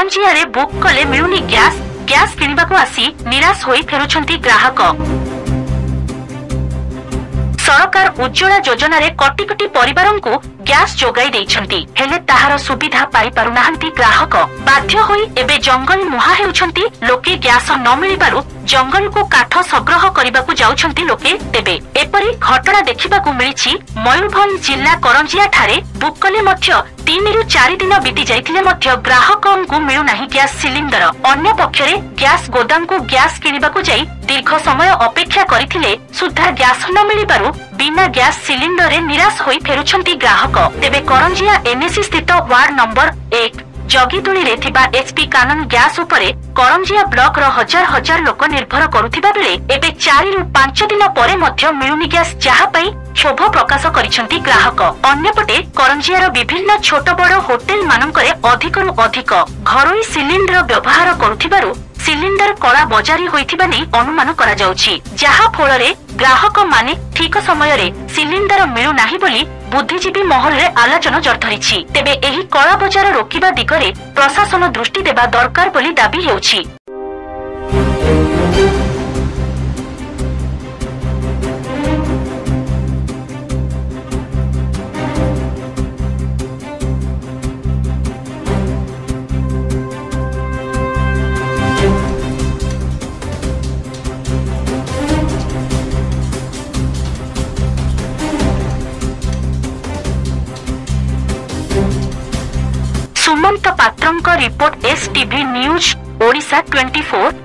Karanjia book कले मिलुनी gas gas किनिबाकू आसी निराश होई फेरुछंती ग्राहक। सरकार उज्ज्वला योजना रे कोटी कोटी परिवारों को गैस जोगाई देइछंती हेले ताहार सुविधा पाई पारुनाहंती ग्राहक। बाध्य होई एबे जंगल मुहा हेउछंती लोके गैस न मिलिबारु जंगल को काठ संग्रह करबाकू जाउछंती लोके। तेबे एपरी घटना देखिबाकू मिलिछि मयूरभंज जिल्ला करंजिया ठारे बुक कले मध्य 3 रु 4 दिन बीती जाइथिले मध्य ग्राहकंकु मिलु नाही गैस सिलिंडर। अन्य पक्षरे गैस गोदाम को गैस किनिबाकू जाई दीर्घ समय अपेक्षा करिथिले सुद्धा गैस न मिलिबारु बिना गैस सिलिंडर रे निराश होई फेरुछंती ग्राहक। तेबे करंजिया एनएसी स्थित वार्ड नंबर 1 जगीतुणी रे थिबा एचपी कानन गैस उपरे करंजिया ब्लॉक रो हजार हजार लोक निर्भर करुथिबा बेले एबे 4 रु 5 दिन परे मध्य मिलुनी गैस जहा पई क्षोभ प्रकाश करिसंती ग्राहक। अन्यपटे करंजिया रो विभिन्न छोट बड़ होटेल मानकरे अधिकरु अधिक घरोई सिलिंडर व्यवहार करुथिबारु सिलिंडर कला बजारी होइथिबा नै अनुमान करा जाउछि, जहा फଳରେ ग्राहक माने ठीक समय रे सिलिंडर मिलु नाही बोली बुद्धिजीवी महल रे आलोचना जर धरिछि। तेबे एही कला बजार रोकिबा दिगरे प्रशासन दृष्टि देबा दरकार बोली दाबी हेउछि। सुमंत पात्रंक रिपोर्ट एसटीवी न्यूज ओडिशा 24।